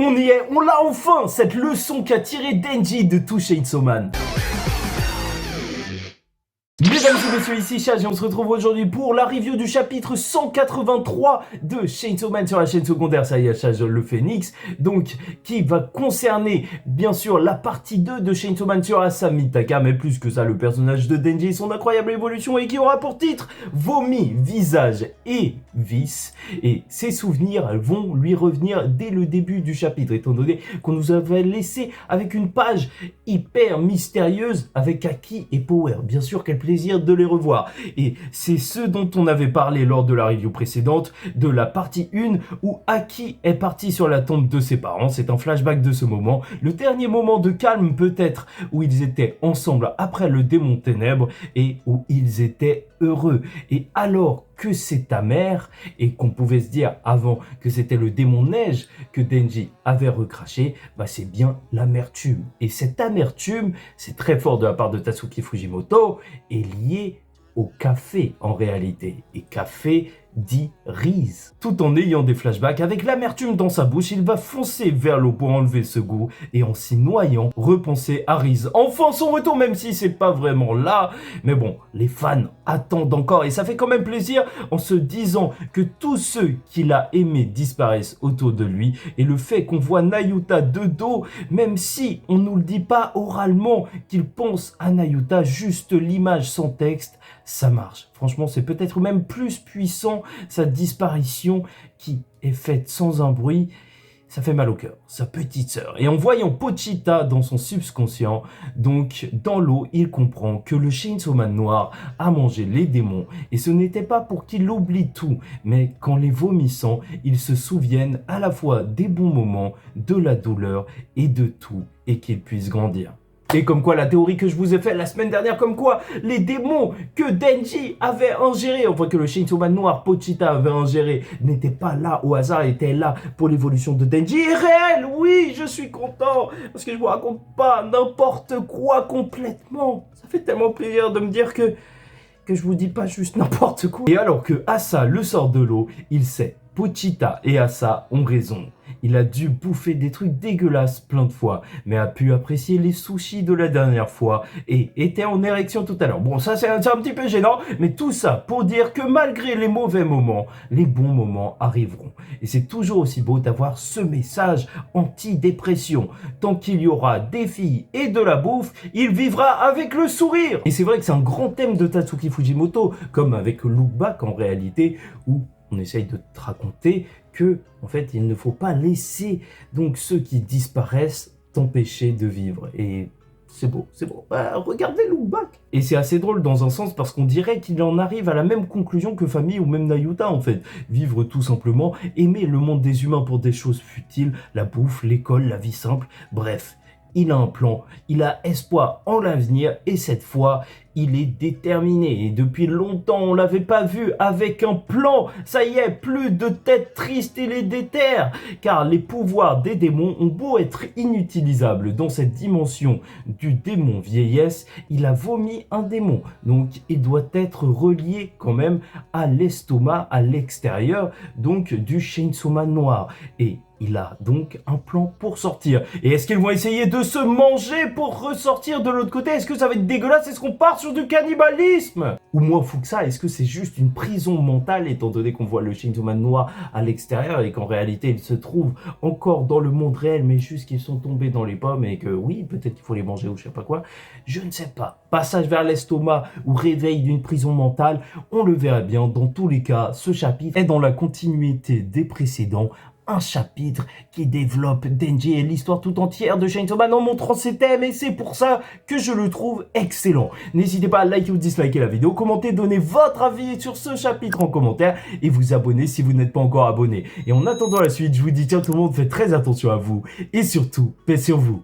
On y est, on l'a enfin, cette leçon qu'a tiré Denji de tout Chainsaw Man. Mesdames et messieurs, ici Chaz et on se retrouve aujourd'hui pour la review du chapitre 183 de Chainsaw Man sur la chaîne secondaire, ça y est, Chaz le Phénix, donc qui va concerner bien sûr la partie 2 de Chainsaw Man sur Asa Mitaka, mais plus que ça, le personnage de Denji et son incroyable évolution, et qui aura pour titre Vomi, Visage et Vice, et ses souvenirs vont lui revenir dès le début du chapitre, étant donné qu'on nous avait laissé avec une page hyper mystérieuse avec Aki et Power. Bien sûr, quel plaisir de les revoir. Et c'est ce dont on avait parlé lors de la review précédente, de la partie 1 où Aki est parti sur la tombe de ses parents. C'est un flashback de ce moment, le dernier moment de calme peut-être, où ils étaient ensemble après le démon ténèbres et où ils étaient heureux. Et alors que c'est ta mère, et qu'on pouvait se dire avant que c'était le démon neige que Denji avait recraché, bah c'est bien l'amertume. Et cette amertume, c'est très fort de la part de Tatsuki Fujimoto, est liée au café en réalité. Et café dit Riz. Tout en ayant des flashbacks, avec l'amertume dans sa bouche, il va foncer vers l'eau pour enlever ce goût et en s'y noyant, repenser à Riz. Enfin son retour, même si c'est pas vraiment là. Mais bon, les fans attendent encore et ça fait quand même plaisir en se disant que tous ceux qu'il a aimés disparaissent autour de lui. Et le fait qu'on voit Nayuta de dos, même si on nous le dit pas oralement qu'il pense à Nayuta, juste l'image sans texte, ça marche. Franchement, c'est peut-être même plus puissant, sa disparition qui est faite sans un bruit. Ça fait mal au cœur, sa petite sœur. Et en voyant Pochita dans son subconscient, donc dans l'eau, il comprend que le Chainsaw Man noir a mangé les démons. Et ce n'était pas pour qu'il oublie tout, mais qu'en les vomissant, il se souvienne à la fois des bons moments, de la douleur et de tout, et qu'il puisse grandir. Et comme quoi la théorie que je vous ai faite la semaine dernière, comme quoi les démons que Denji avait ingérés, enfin que le Chainsaw Man noir Pochita avait ingéré, n'étaient pas là au hasard, étaient là pour l'évolution de Denji, est réel. Oui, je suis content, parce que je vous raconte pas n'importe quoi complètement. Ça fait tellement plaisir de me dire que je vous dis pas juste n'importe quoi. Et alors que Asa le sort de l'eau, il sait, Pochita et Asa ont raison. Il a dû bouffer des trucs dégueulasses plein de fois, mais a pu apprécier les sushis de la dernière fois et était en érection tout à l'heure. Bon, ça c'est un petit peu gênant, mais tout ça pour dire que malgré les mauvais moments, les bons moments arriveront. Et c'est toujours aussi beau d'avoir ce message anti-dépression. Tant qu'il y aura des filles et de la bouffe, il vivra avec le sourire. Et c'est vrai que c'est un grand thème de Tatsuki Fujimoto, comme avec Look Back en réalité, où on essaye de te raconter que, en fait, il ne faut pas laisser donc ceux qui disparaissent t'empêcher de vivre. Et c'est beau, c'est beau. Bah, regardez Look Back. Et c'est assez drôle dans un sens parce qu'on dirait qu'il en arrive à la même conclusion que Famille ou même Nayuta en fait. Vivre tout simplement, aimer le monde des humains pour des choses futiles, la bouffe, l'école, la vie simple, bref. Il a un plan, il a espoir en l'avenir et cette fois, il est déterminé. Et depuis longtemps, on l'avait pas vu avec un plan. Ça y est, plus de tête triste, il est déter. Car les pouvoirs des démons ont beau être inutilisables dans cette dimension du démon vieillesse, il a vomi un démon. Donc, il doit être relié quand même à l'estomac, à l'extérieur, donc du Chainsaw Man noir. Et il a donc un plan pour sortir. Et est-ce qu'ils vont essayer de se manger pour ressortir de l'autre côté? Est-ce que ça va être dégueulasse? Est-ce qu'on part sur du cannibalisme? Ou moins fou que ça, est-ce que c'est juste une prison mentale, étant donné qu'on voit le Chainsaw Man noir à l'extérieur et qu'en réalité il se trouve encore dans le monde réel, mais juste qu'ils sont tombés dans les pommes et que oui, peut-être qu'il faut les manger ou je sais pas quoi. Je ne sais pas. Passage vers l'estomac ou réveil d'une prison mentale, on le verra bien. Dans tous les cas, ce chapitre est dans la continuité des précédents. Un chapitre qui développe Denji et l'histoire tout entière de Chainsaw Man en montrant ses thèmes et c'est pour ça que je le trouve excellent. N'hésitez pas à liker ou disliker la vidéo, commenter, donner votre avis sur ce chapitre en commentaire et vous abonner si vous n'êtes pas encore abonné. Et en attendant la suite, je vous dis ciao tout le monde, faites très attention à vous et surtout, paix sur vous.